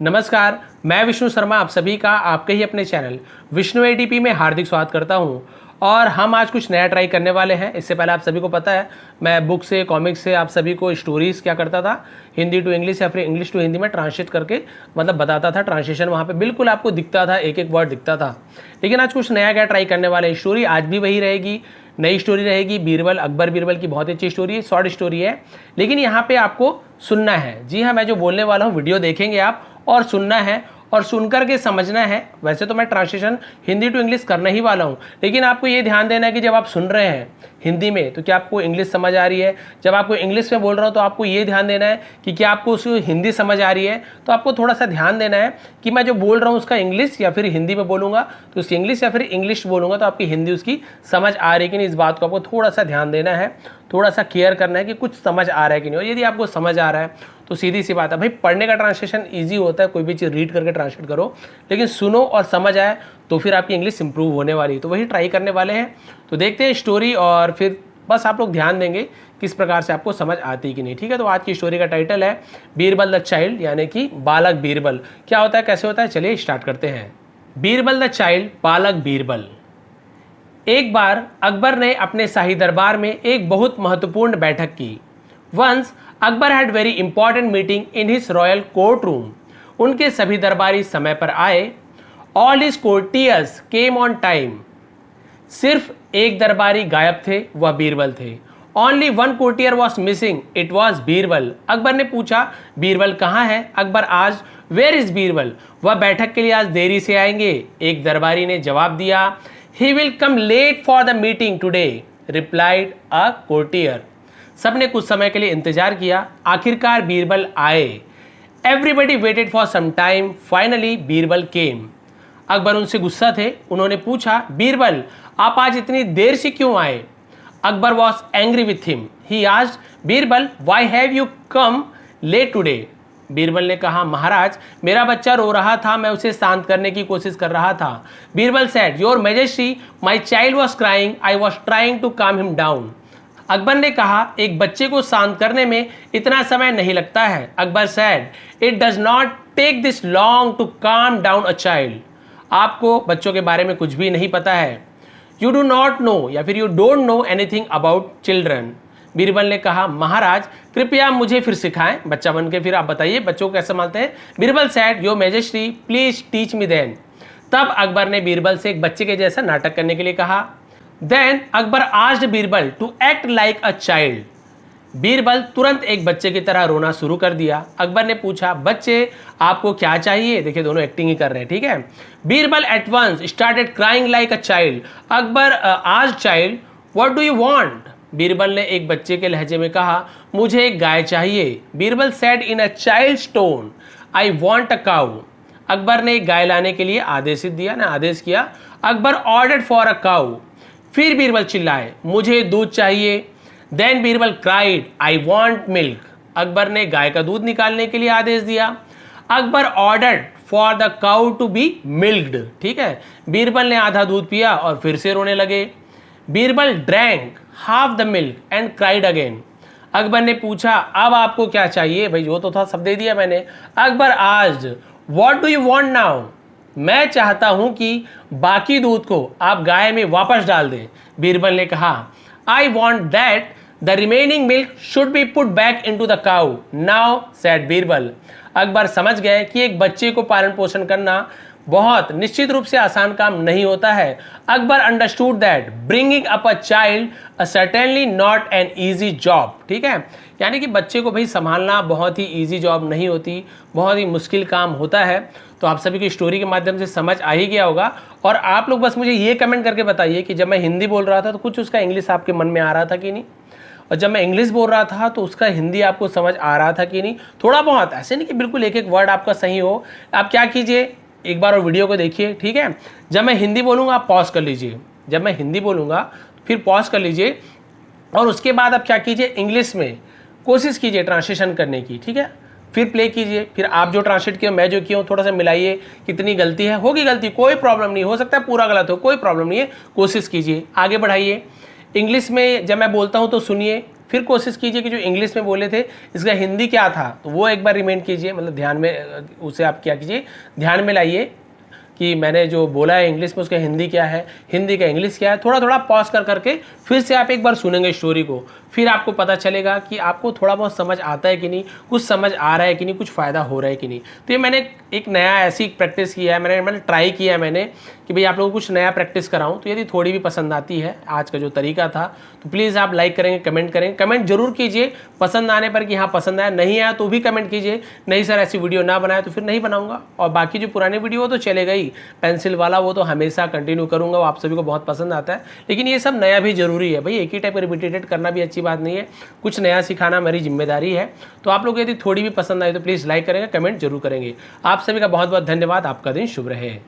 नमस्कार, मैं विष्णु शर्मा आप सभी का आपके ही अपने चैनल विष्णु एडीपी में हार्दिक स्वागत करता हूं। और हम आज कुछ नया ट्राई करने वाले हैं। इससे पहले आप सभी को पता है मैं बुक से कॉमिक्स से आप सभी को स्टोरीज़ क्या करता था, हिंदी टू इंग्लिश या फिर इंग्लिश टू हिंदी में ट्रांसलेट करके मतलब बताता था। ट्रांसलेशन वहाँ पे बिल्कुल आपको दिखता था, एक एक वर्ड दिखता था। लेकिन आज कुछ नया क्या ट्राई करने वाले हैं। स्टोरी आज भी वही रहेगी, नई स्टोरी रहेगी। बीरबल, अकबर बीरबल की बहुत अच्छी स्टोरी है, शॉर्ट स्टोरी है, लेकिन यहाँ पे आपको सुनना है। जी हाँ, मैं जो बोलने वाला हूँ वीडियो देखेंगे आप और सुनना है और सुनकर के समझना है। वैसे तो मैं ट्रांसलेशन हिंदी टू इंग्लिश करने ही वाला हूँ, लेकिन आपको ये ध्यान देना है कि जब आप सुन रहे हैं हिंदी में तो क्या आपको इंग्लिश समझ आ रही है। जब आपको इंग्लिश में बोल रहा हूँ तो आपको ये ध्यान देना है कि क्या आपको उसको हिंदी समझ आ रही है। तो आपको थोड़ा सा ध्यान देना है कि मैं जो बोल रहा हूँ उसका इंग्लिश या फिर हिंदी में बोलूँगा तो उसकी इंग्लिश या फिर इंग्लिश बोलूँगा तो आपकी हिंदी उसकी समझ आ रही है कि नहीं। इस बात को आपको थोड़ा सा ध्यान देना है, थोड़ा सा केयर करना है कि कुछ समझ आ रहा है कि नहीं। और यदि आपको समझ आ रहा है तो सीधी सी बात है भाई, पढ़ने का ट्रांसलेशन इजी होता है, कोई भी चीज़ रीड करके ट्रांसलेट करो, लेकिन सुनो और समझ आए तो फिर आपकी इंग्लिश इंप्रूव होने वाली है। तो वही ट्राई करने वाले हैं। तो देखते हैं स्टोरी और फिर बस आप लोग ध्यान देंगे किस प्रकार से आपको समझ आती है कि नहीं। ठीक है, तो आज की स्टोरी का टाइटल है बीरबल द चाइल्ड, यानी कि बालक बीरबल। क्या होता है, कैसे होता है, चलिए स्टार्ट करते हैं। बीरबल द चाइल्ड, बालक बीरबल। एक बार अकबर ने अपने शाही दरबार में एक बहुत महत्वपूर्ण बैठक की। Once Akbar had very important meeting in his royal court room. उनके सभी दरबारी समय पर आए। All his courtiers came on time. सिर्फ एक दरबारी गायब थे, वह बीरबल थे। Only one courtier was missing, it was Birbal. Akbar ने पूछा, बीरबल कहाँ है? अकबर आज, वेयर इज बीरबल? वह बैठक के लिए आज देरी से आएंगे। एक दरबारी ने जवाब दिया, he will come late for the meeting today, replied a courtier. सबने कुछ समय के लिए इंतजार किया। आखिरकार बीरबल आए। Everybody waited for some time, finally Birbal came. Akbar उनसे गुस्सा थे। उन्होंने पूछा, बीरबल आप आज इतनी देर से क्यों आए? Akbar was angry with him. He asked, Birbal why have you come late today? Birbal ने कहा, महाराज मेरा बच्चा रो रहा था, मैं उसे शांत करने की कोशिश कर रहा था। Birbal said, your majesty my child was crying, I was trying to calm him down. Akbar ने कहा, एक बच्चे को शांत करने में इतना समय नहीं लगता है। Akbar said, it does not take this long to calm down a child. आपको बच्चों के बारे में कुछ भी नहीं पता है। यू डू नॉट नो या फिर you don't know anything about children. Birbal ने कहा, महाराज कृपया मुझे फिर सिखाएं, बच्चा बन के फिर आप बताइए बच्चों को कैसे संभालते हैं। Birbal said, your majesty please teach me then. तब अकबर ने बीरबल से एक बच्चे के जैसा नाटक करने के लिए कहा। Then Akbar asked Birbal to act like a child. Birbal तुरंत एक बच्चे की तरह रोना शुरू कर दिया। अकबर ने पूछा, बच्चे आपको क्या चाहिए? देखिए दोनों एक्टिंग ही कर रहे हैं, ठीक है। Birbal at once started crying like a child. Akbar asked child, what do you want? Birbal ने एक बच्चे के लहजे में कहा, मुझे एक गाय चाहिए। Birbal said in a child tone, I want a cow. Akbar ने एक गाय लाने के लिए आदेश किया। Akbar ordered for a cow. फिर बीरबल चिल्लाए, मुझे दूध चाहिए। Then Birbal cried, I want milk. Akbar ने गाय का दूध निकालने के लिए आदेश दिया। Akbar ordered for the cow to be milked. ठीक है, बीरबल ने आधा दूध पिया और फिर से रोने लगे। Birbal drank half the milk and cried again. Akbar ने पूछा, अब आपको क्या चाहिए? भाई जो तो था सब दे दिया मैंने। Akbar asked, what do you want now? मैं चाहता हूं कि बाकी दूध को आप गाय में वापस डाल दें। बीरबल ने कहा, I want that the remaining milk should be put back into the cow now, said Birbal. Akbar समझ गए कि एक बच्चे को पालन पोषण करना बहुत निश्चित रूप से आसान काम नहीं होता है। Akbar understood that bringing up a child certainly not an easy job. ठीक है, यानी कि बच्चे को भाई संभालना बहुत ही ईजी जॉब नहीं होती, बहुत ही मुश्किल काम होता है। तो आप सभी की स्टोरी के माध्यम से समझ आ ही गया होगा। और आप लोग बस मुझे ये कमेंट करके बताइए कि जब मैं हिंदी बोल रहा था तो कुछ उसका इंग्लिश आपके मन में आ रहा था कि नहीं, और जब मैं इंग्लिश बोल रहा था तो उसका हिंदी आपको समझ आ रहा था कि नहीं। थोड़ा बहुत, ऐसे नहीं कि बिल्कुल एक एक वर्ड आपका सही हो। आप क्या कीजिए, एक बार और वीडियो को देखिए, ठीक है। जब मैं हिंदी बोलूँगा आप पॉज कर लीजिए, जब मैं हिंदी बोलूँगा फिर पॉज कर लीजिए, और उसके बाद आप क्या कीजिए, इंग्लिश में कोशिश कीजिए ट्रांसलेशन करने की, ठीक है। फिर प्ले कीजिए, फिर आप जो ट्रांसलेट किया मैं जो किया हूँ थोड़ा सा मिलाइए, कितनी गलती है, होगी गलती, कोई प्रॉब्लम नहीं, हो सकता है पूरा गलत हो, कोई प्रॉब्लम नहीं है, कोशिश कीजिए, आगे बढ़ाइए। इंग्लिश में जब मैं बोलता हूँ तो सुनिए, फिर कोशिश कीजिए कि जो इंग्लिश में बोले थे इसका हिंदी क्या था, तो वो एक बार रिमाइंड कीजिए, मतलब ध्यान में उसे आप क्या कीजिए, ध्यान में लाइए कि मैंने जो बोला है इंग्लिश में उसका हिंदी क्या है, हिंदी का इंग्लिश क्या है। थोड़ा थोड़ा पॉज कर करके फिर से आप एक बार सुनेंगे स्टोरी को, फिर आपको पता चलेगा कि आपको थोड़ा बहुत समझ आता है कि नहीं, कुछ समझ आ रहा है कि नहीं, कुछ फ़ायदा हो रहा है कि नहीं। तो ये मैंने एक नया ऐसी प्रैक्टिस किया है, मैंने ट्राई किया है मैंने कि भाई आप लोगों को कुछ नया प्रैक्टिस कराऊँ। तो यदि थोड़ी भी पसंद आती है आज का जो तरीका था तो प्लीज़ आप लाइक करेंगे, कमेंट करेंगे, कमेंट जरूर कीजिए पसंद आने पर कि हाँ पसंद आया, नहीं आया तो भी कमेंट कीजिए, नहीं सर ऐसी वीडियो ना बनाए तो फिर नहीं बनाऊंगा। और बाकी जो पुरानी वीडियो वो तो चलेगा ही, पेंसिल वाला वो तो हमेशा कंटिन्यू करूंगा, वो आप सभी को बहुत पसंद आता है। लेकिन ये सब नया भी जरूरी है भाई, एक ही टाइप का रिपीटेड करना भी अच्छी बात नहीं है, कुछ नया सिखाना मेरी जिम्मेदारी है। तो आप लोग यदि थोड़ी भी पसंद आई तो प्लीज़ लाइक करेंगे, कमेंट जरूर करेंगे। आप सभी का बहुत बहुत धन्यवाद, आपका दिन शुभ रहे।